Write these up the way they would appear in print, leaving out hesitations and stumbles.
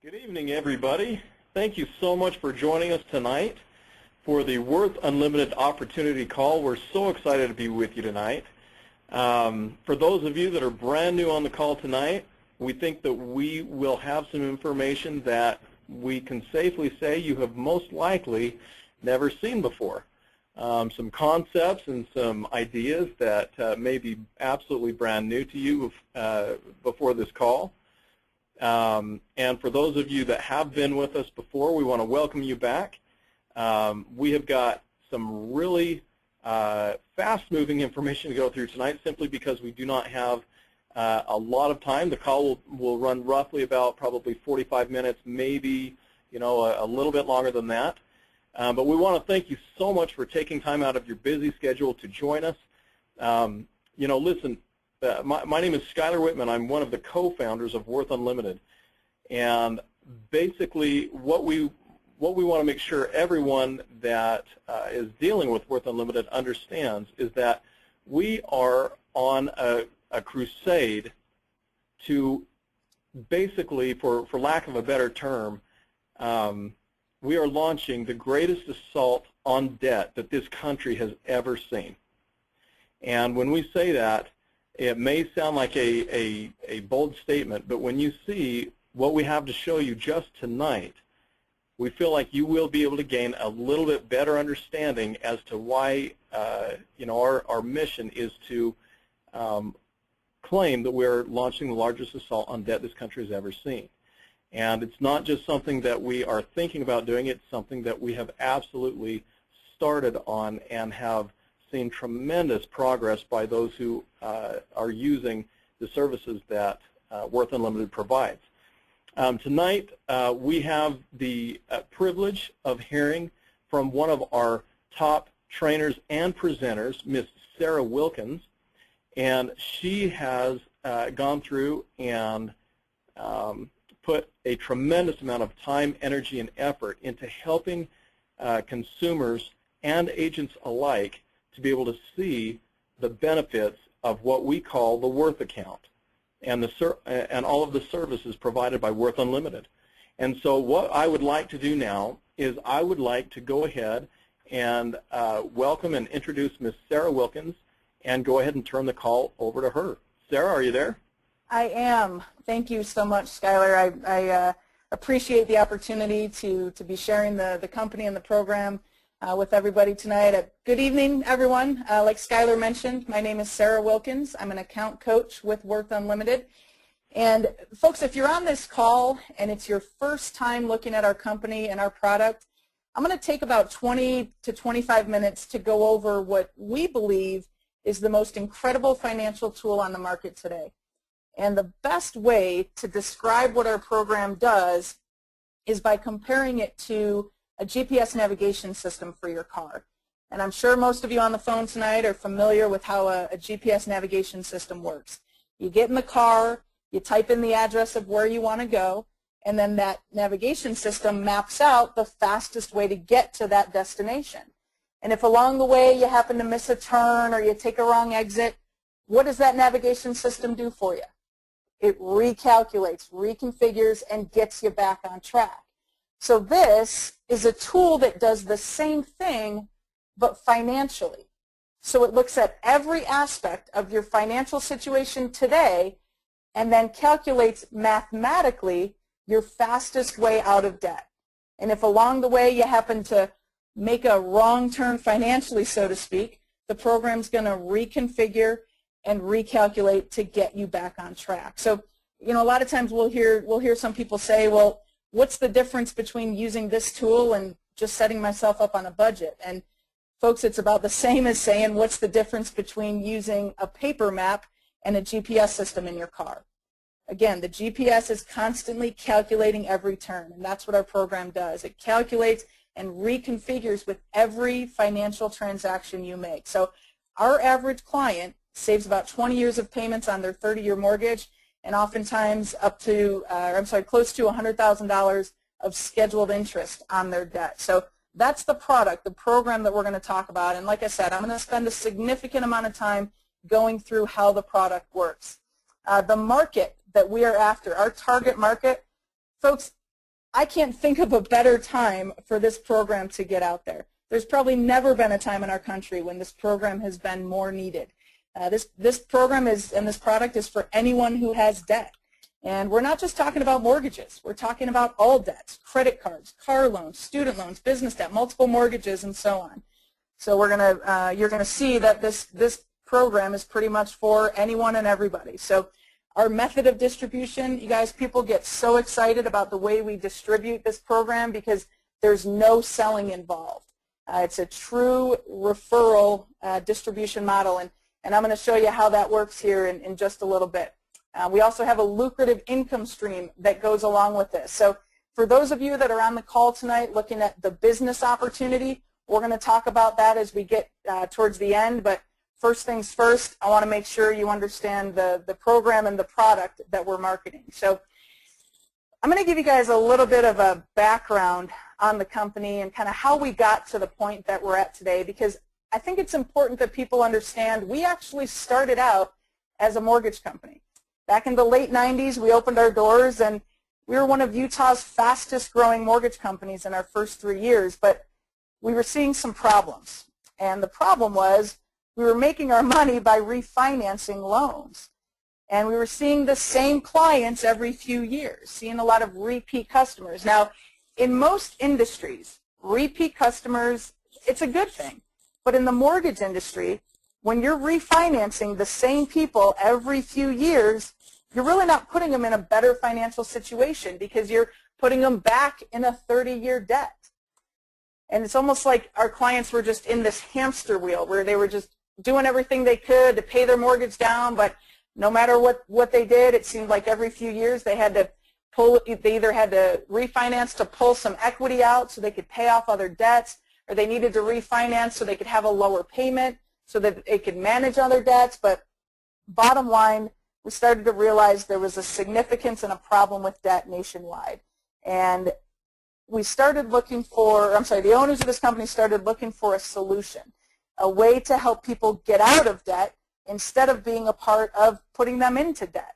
Good evening, everybody. Thank you so much for joining us tonight for the Worth Unlimited Opportunity Call. We're so excited to be with you tonight. For those of you that are brand new on the call tonight, we think that we will have some information that we can safely say you have most likely never seen before. Some concepts and some ideas that may be absolutely brand new to you before this call. And for those of you that have been with us before, we want to welcome you back. We have got some really fast-moving information to go through tonight simply because we do not have a lot of time. The call will run roughly about probably 45 minutes, maybe a little bit longer than that. But we want to thank you so much for taking time out of your busy schedule to join us. Listen, my name is Skylar Whitman. I'm one of the co-founders of Worth Unlimited. And basically what we want to make sure everyone that is dealing with Worth Unlimited understands is that we are on a crusade to basically, for lack of a better term, we are launching the greatest assault on debt that this country has ever seen. And when we say that, it may sound like a bold statement, but when you see what we have to show you just tonight, we feel like you will be able to gain a little bit better understanding as to why our mission is to claim that we're launching the largest assault on debt this country has ever seen. And it's not just something that we are thinking about doing, it's something that we have absolutely started on and have seen tremendous progress by those who are using the services that Worth Unlimited provides. Tonight, we have the privilege of hearing from one of our top trainers and presenters, Miss Sarah Wilkins, and she has gone through and put a tremendous amount of time, energy, and effort into helping consumers and agents alike to be able to see the benefits of what we call the Worth account and all of the services provided by Worth Unlimited. And so what I would like to do now is I would like to go ahead and welcome and introduce Ms. Sarah Wilkins and go ahead and turn the call over to her. Sarah, are you there? I am. Thank you so much, Skylar. I appreciate the opportunity to be sharing the company and the program with everybody tonight. Good evening, everyone. Like Skylar mentioned, my name is Sarah Wilkins. I'm an account coach with Worth Unlimited. And folks, if you're on this call and it's your first time looking at our company and our product, I'm going to take about 20 to 25 minutes to go over what we believe is the most incredible financial tool on the market today. And the best way to describe what our program does is by comparing it to a GPS navigation system for your car. And I'm sure most of you on the phone tonight are familiar with how a GPS navigation system works. You get in the car, you type in the address of where you want to go, and then that navigation system maps out the fastest way to get to that destination. And if along the way you happen to miss a turn or you take a wrong exit, what does that navigation system do for you? It recalculates, reconfigures, and gets you back on track. So this is a tool that does the same thing, but financially. So it looks at every aspect of your financial situation today and then calculates mathematically your fastest way out of debt. And if along the way you happen to make a wrong turn financially, so to speak, the program's going to reconfigure and recalculate to get you back on track. So, a lot of times we'll hear some people say, well, what's the difference between using this tool and just setting myself up on a budget? And folks, it's about the same as saying what's the difference between using a paper map and a GPS system in your car. Again, the GPS is constantly calculating every turn, and that's what our program does. It calculates and reconfigures with every financial transaction you make. So our average client saves about 20 years of payments on their 30-year mortgage, and oftentimes up to, close to $100,000 of scheduled interest on their debt. So that's the product, the program that we're going to talk about. And like I said, I'm going to spend a significant amount of time going through how the product works. The market that we are after, our target market, folks, I can't think of a better time for this program to get out there. There's probably never been a time in our country when this program has been more needed. This program is, and this product is for anyone who has debt. And we're not just talking about mortgages. We're talking about all debts, credit cards, car loans, student loans, business debt, multiple mortgages, and so on. So you're gonna see that this program is pretty much for anyone and everybody. So our method of distribution, you guys, people get so excited about the way we distribute this program because there's no selling involved. It's a true referral distribution model, and I'm going to show you how that works here in just a little bit. We also have a lucrative income stream that goes along with this. So for those of you that are on the call tonight looking at the business opportunity, we're going to talk about that as we get towards the end, but first things first, I want to make sure you understand the program and the product that we're marketing. So I'm going to give you guys a little bit of a background on the company and kind of how we got to the point that we're at today, because I think it's important that people understand we actually started out as a mortgage company. Back in the late 90s, we opened our doors, and we were one of Utah's fastest growing mortgage companies in our first 3 years, but we were seeing some problems. And the problem was we were making our money by refinancing loans. And we were seeing the same clients every few years, seeing a lot of repeat customers. Now, in most industries, repeat customers, it's a good thing. But in the mortgage industry, when you're refinancing the same people every few years, you're really not putting them in a better financial situation because you're putting them back in a 30-year debt. And it's almost like our clients were just in this hamster wheel where they were just doing everything they could to pay their mortgage down, but no matter what they did, it seemed like every few years they had to they either had to refinance to pull some equity out so they could pay off other debts, or they needed to refinance so they could have a lower payment so that they could manage other debts. But bottom line, we started to realize there was a significance and a problem with debt nationwide. And we started looking for, the owners of this company started looking for a solution, a way to help people get out of debt instead of being a part of putting them into debt.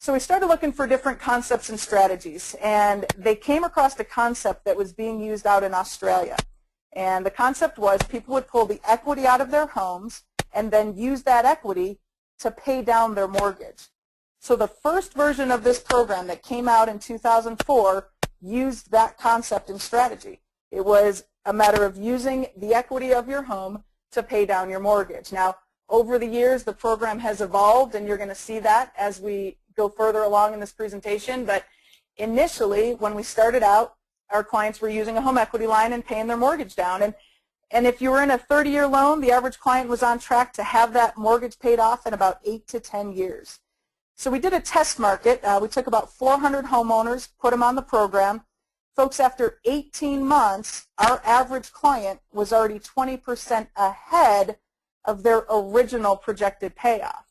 So we started looking for different concepts and strategies, and they came across a concept that was being used out in Australia. And the concept was people would pull the equity out of their homes and then use that equity to pay down their mortgage. So the first version of this program that came out in 2004 used that concept and strategy. It was a matter of using the equity of your home to pay down your mortgage. Now, over the years, the program has evolved, and you're going to see that as we go further along in this presentation. But initially, when we started out, our clients were using a home equity line and paying their mortgage down. And if you were in a 30-year loan, the average client was on track to have that mortgage paid off in about 8 to 10 years. So we did a test market. We took about 400 homeowners, put them on the program. Folks, after 18 months, our average client was already 20% ahead of their original projected payoff.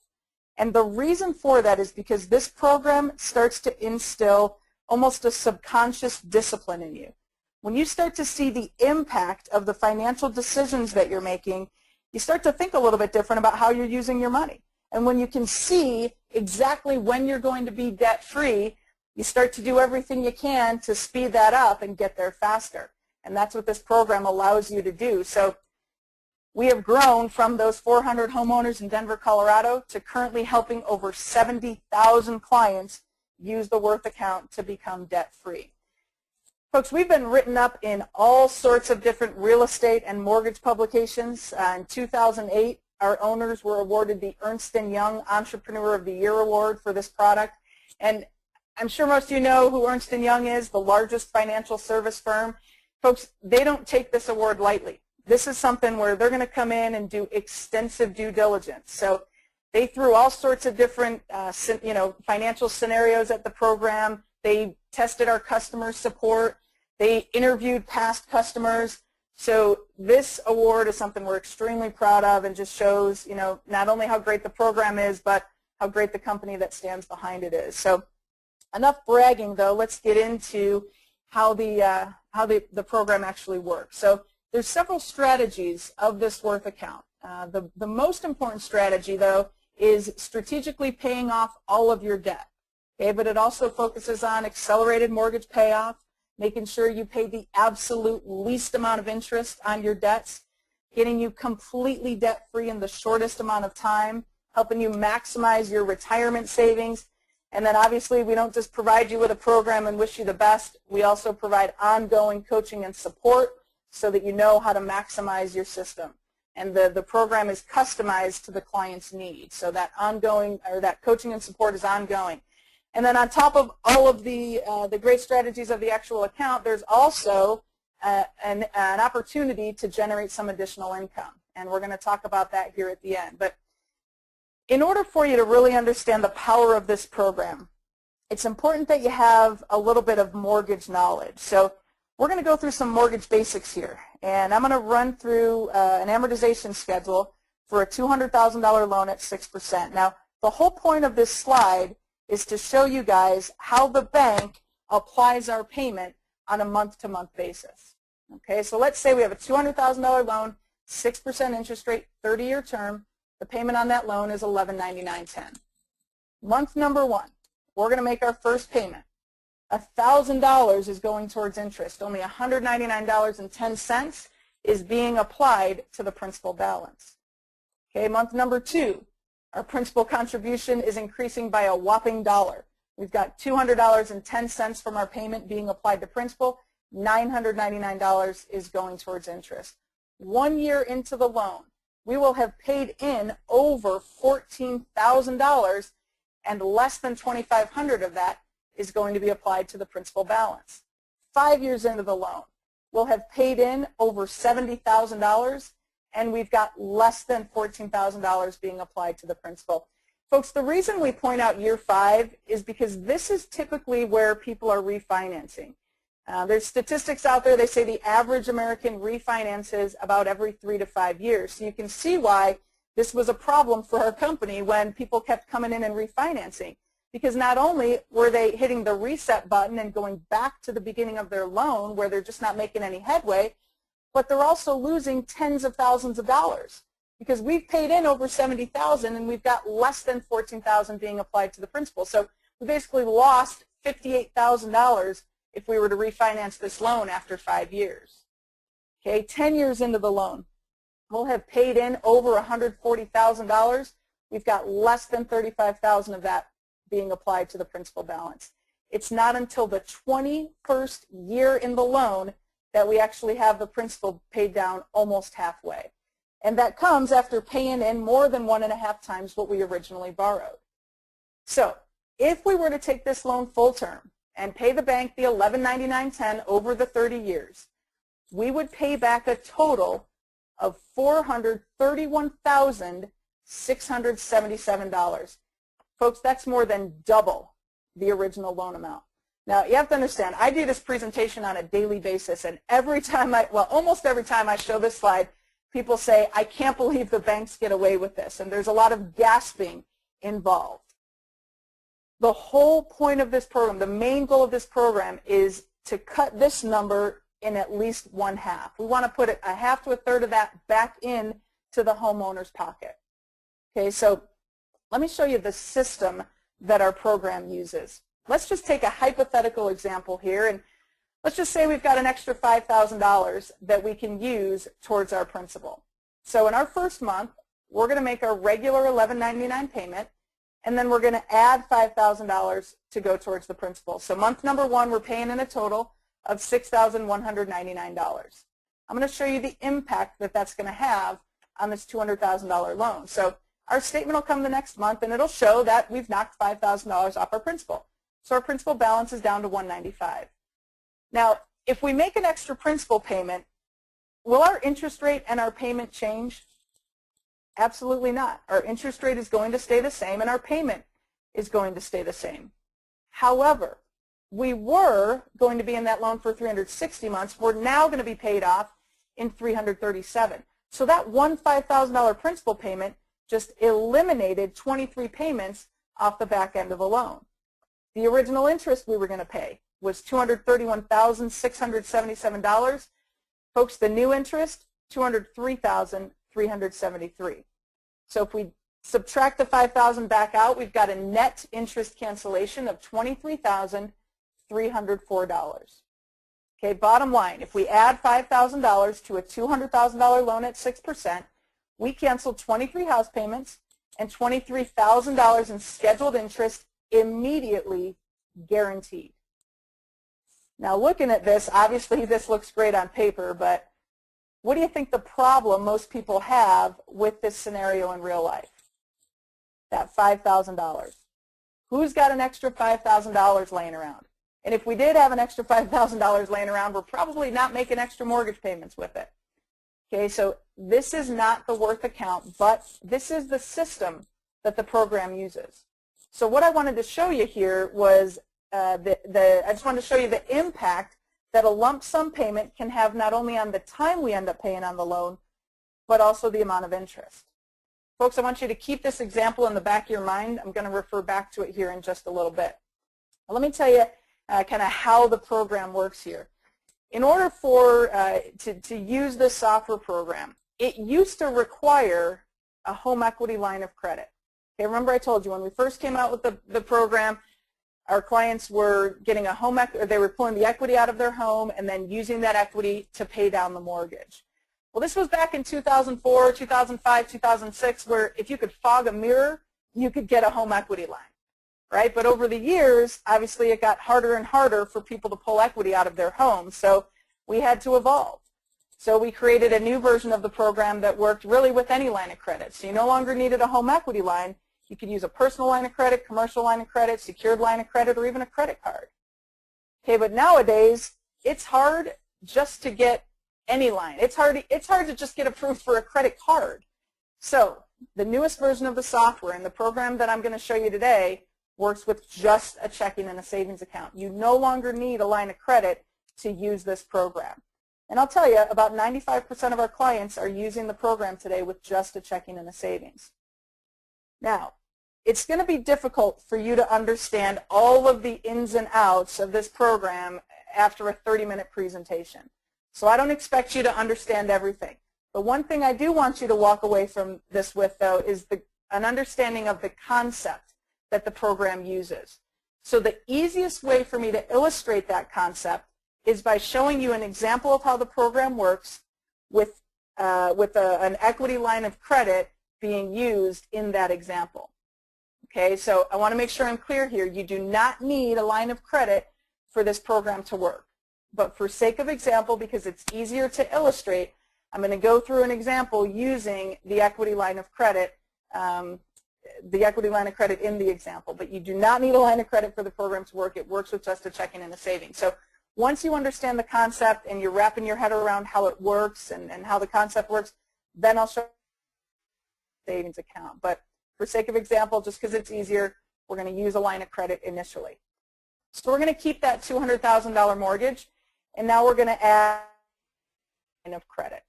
And the reason for that is because this program starts to instill almost a subconscious discipline in you. When you start to see the impact of the financial decisions that you're making, you start to think a little bit different about how you're using your money. And when you can see exactly when you're going to be debt-free, you start to do everything you can to speed that up and get there faster. And that's what this program allows you to do. So we have grown from those 400 homeowners in Denver, Colorado, to currently helping over 70,000 clients use the Worth account to become debt-free. Folks, we've been written up in all sorts of different real estate and mortgage publications. In 2008, our owners were awarded the Ernst & Young Entrepreneur of the Year Award for this product. And I'm sure most of you know who Ernst & Young is, the largest financial service firm. Folks, they don't take this award lightly. This is something where they're going to come in and do extensive due diligence. So they threw all sorts of different financial scenarios at the program. They tested our customer support. They interviewed past customers. So this award is something we're extremely proud of and just shows, not only how great the program is, but how great the company that stands behind it is. So enough bragging, though. Let's get into how the program actually works. So there's several strategies of this Worth account. The most important strategy, though, is strategically paying off all of your debt. Okay, but it also focuses on accelerated mortgage payoff, making sure you pay the absolute least amount of interest on your debts, getting you completely debt-free in the shortest amount of time, helping you maximize your retirement savings. And then obviously we don't just provide you with a program and wish you the best. We also provide ongoing coaching and support so that you know how to maximize your system. And the program is customized to the client's needs. So that ongoing, or that coaching and support is ongoing. And then on top of all of the great strategies of the actual account, there's also an opportunity to generate some additional income. And we're going to talk about that here at the end. But in order for you to really understand the power of this program, it's important that you have a little bit of mortgage knowledge. So we're going to go through some mortgage basics here. And I'm going to run through an amortization schedule for a $200,000 loan at 6%. Now, the whole point of this slide is to show you guys how the bank applies our payment on a month-to-month basis. Okay, so let's say we have a $200,000 loan, 6% interest rate, 30-year term. The payment on that loan is $1199.10. Month number 1, we're going to make our first payment. $1,000 is going towards interest. Only $199.10 is being applied to the principal balance. Okay, month number 2, our principal contribution is increasing by a whopping $1. We've got $200.10 from our payment being applied to principal. $999 is going towards interest. 1 year into the loan, we will have paid in over $14,000, and less than $2,500 of that is going to be applied to the principal balance. 5 years into the loan, we'll have paid in over $70,000, and we've got less than $14,000 being applied to the principal. Folks, the reason we point out year 5 is because this is typically where people are refinancing. There's statistics out there. They say the average American refinances about every 3 to 5 years. So you can see why this was a problem for our company when people kept coming in and refinancing. Because not only were they hitting the reset button and going back to the beginning of their loan where they're just not making any headway, but they're also losing tens of thousands of dollars. Because we've paid in over $70,000 and we've got less than $14,000 being applied to the principal. So we basically lost $58,000 if we were to refinance this loan after 5 years. Okay, 10 years into the loan, we'll have paid in over $140,000. We've got less than $35,000 of that being applied to the principal balance. It's not until the 21st year in the loan that we actually have the principal paid down almost halfway. And that comes after paying in more than 1.5 times what we originally borrowed. So if we were to take this loan full term and pay the bank the $1199.10 over the 30 years, we would pay back a total of $431,677. Folks, that's more than double the original loan amount. Now, you have to understand, I do this presentation on a daily basis, and every time almost every time I show this slide, people say, I can't believe the banks get away with this, and there's a lot of gasping involved. The whole point of this program, the main goal of this program, is to cut this number in at least 1/2. We want to put a half to a third of that back in to the homeowner's pocket. Okay, so let me show you the system that our program uses. Let's just take a hypothetical example here, and let's just say we've got an extra $5,000 that we can use towards our principal. So in our first month, we're going to make our regular $1199 payment, and then we're going to add $5,000 to go towards the principal. So month number 1, we're paying in a total of $6,199. I'm going to show you the impact that that's going to have on this $200,000 loan. So our statement will come the next month, and it'll show that we've knocked $5,000 off our principal. So our principal balance is down to $195. Now, if we make an extra principal payment, will our interest rate and our payment change? Absolutely not. Our interest rate is going to stay the same, and our payment is going to stay the same. However, we were going to be in that loan for 360 months. We're now going to be paid off in 337. So that one $5,000 principal payment just eliminated 23 payments off the back end of the loan. The original interest we were going to pay was $231,677. Folks, the new interest, $203,373. So if we Subtract the $5,000 back out, we've got a net interest cancellation of $23,304. Okay, bottom line, if we add $5,000 to a $200,000 loan at 6%, we canceled 23 house payments and $23,000 in scheduled interest immediately, guaranteed. Now looking at this, obviously this looks great on paper, but what do you think the problem most people have with this scenario in real life? That $5,000. Who's got an extra $5,000 laying around? And if we did have an extra $5,000 laying around, we're probably not making extra mortgage payments with it. Okay, so this is not the worth account, but this is the system that the program uses. So what I wanted to show you here was I just wanted to show you the impact that a lump sum payment can have not only on the time we end up paying on the loan, but also the amount of interest. Folks, I want you to keep this example in the back of your mind. I'm going to refer back to it here in just a little bit. Now, let me tell you kind of how the program works here. In order for to use this software program, it used to require a home equity line of credit. Okay, remember I told you when we first came out with the program, our clients were getting a home equity, they were pulling the equity out of their home and then using that equity to pay down the mortgage. Well, this was back in 2004, 2005, 2006, where if you could fog a mirror, you could get a home equity line, right? But over the years, obviously it got harder and harder for people to pull equity out of their homes, so we had to evolve. So we created a new version of the program that worked really with any line of credit. So you no longer needed a home equity line. You could use a personal line of credit, commercial line of credit, secured line of credit, or even a credit card. Okay, but nowadays, it's hard just to get any line. It's hard to just get approved for a credit card. So the newest version of the software and the program that I'm going to show you today works with just a checking and a savings account. You no longer need a line of credit to use this program. And I'll tell you, about 95% of our clients are using the program today with just a checking and a savings. Now, it's going to be difficult for you to understand all of the ins and outs of this program after a 30-minute presentation. So I don't expect you to understand everything. But one thing I do want you to walk away from this with, though, is an understanding of the concept that the program uses. So the easiest way for me to illustrate that concept is by showing you an example of how the program works with an equity line of credit being used in that example. Okay, so I want to make sure I'm clear here. You do not need a line of credit for this program to work. But for sake of example, because it's easier to illustrate, I'm going to go through an example using the equity line of credit, in the example. But you do not need a line of credit for the program to work. It works with just a checking and a savings. So once you understand the concept and you're wrapping your head around how it works and how the concept works, then I'll show you the savings account. But for sake of example, just because it's easier, we're going to use a line of credit initially. So we're going to keep that $200,000 mortgage, and now we're going to add a line of credit.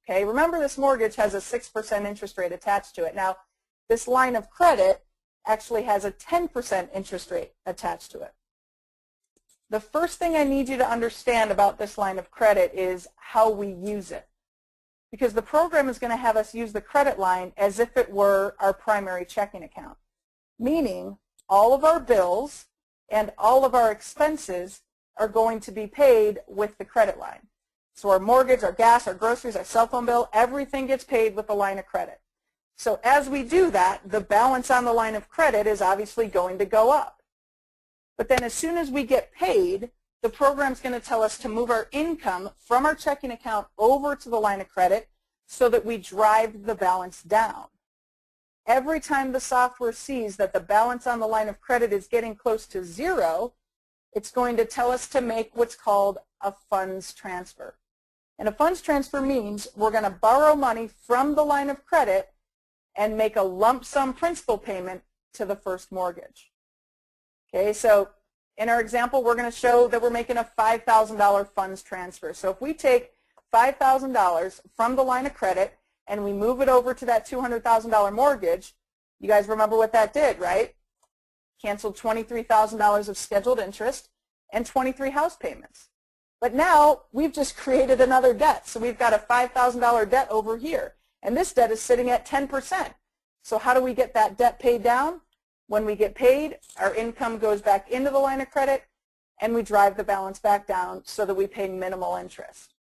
Okay, remember this mortgage has a 6% interest rate attached to it. Now, this line of credit actually has a 10% interest rate attached to it. The first thing I need you to understand about this line of credit is how we use it. Because the program is going to have us use the credit line as if it were our primary checking account. Meaning all of our bills and all of our expenses are going to be paid with the credit line. So our mortgage, our gas, our groceries, our cell phone bill, everything gets paid with the line of credit. So as we do that, the balance on the line of credit is obviously going to go up. But then as soon as we get paid, the program's going to tell us to move our income from our checking account over to the line of credit so that we drive the balance down. Every time the software sees that the balance on the line of credit is getting close to zero, it's going to tell us to make what's called a funds transfer. And a funds transfer means we're going to borrow money from the line of credit and make a lump sum principal payment to the first mortgage. Okay, so in our example, we're going to show that we're making a $5,000 funds transfer. So if we take $5,000 from the line of credit and we move it over to that $200,000 mortgage, you guys remember what that did, right? Canceled $23,000 of scheduled interest and 23 house payments. But now we've just created another debt. So we've got a $5,000 debt over here. And this debt is sitting at 10%. So how do we get that debt paid down? When we get paid, our income goes back into the line of credit, and we drive the balance back down so that we pay minimal interest.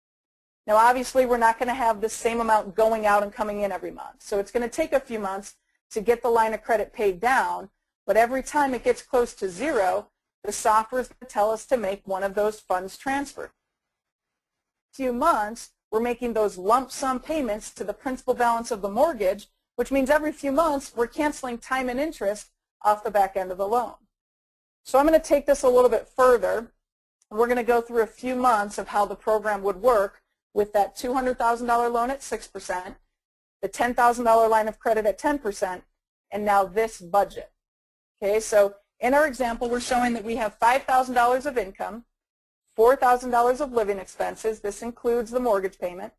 Now, obviously, we're not going to have the same amount going out and coming in every month. So it's going to take a few months to get the line of credit paid down, but every time it gets close to zero, the software is going to tell us to make one of those funds transfer. A few months, we're making those lump sum payments to the principal balance of the mortgage, which means every few months we're canceling time and interest off the back end of the loan. So I'm going to take this a little bit further. We're going to go through a few months of how the program would work with that $200,000 loan at 6%, the $10,000 line of credit at 10%, and now this budget. Okay, so in our example, we're showing that we have $5,000 of income, $4,000 of living expenses. This includes the mortgage payment.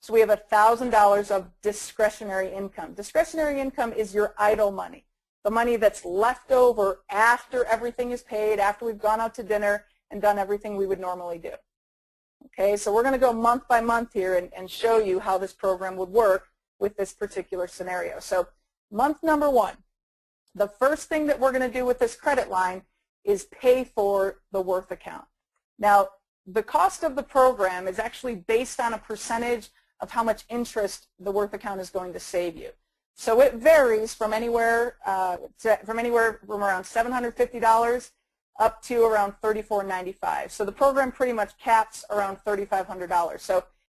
So we have $1,000 of discretionary income. Discretionary income is your idle money, the money that's left over after everything is paid, after we've gone out to dinner and done everything we would normally do. Okay, so we're going to go month by month here and show you how this program would work with this particular scenario. So month number 1, the first thing that we're going to do with this credit line is pay for the worth account. Now, the cost of the program is actually based on a percentage of how much interest the worth account is going to save you. So it varies from anywhere from around $750 up to around $34.95. So the program pretty much caps around $3,500. So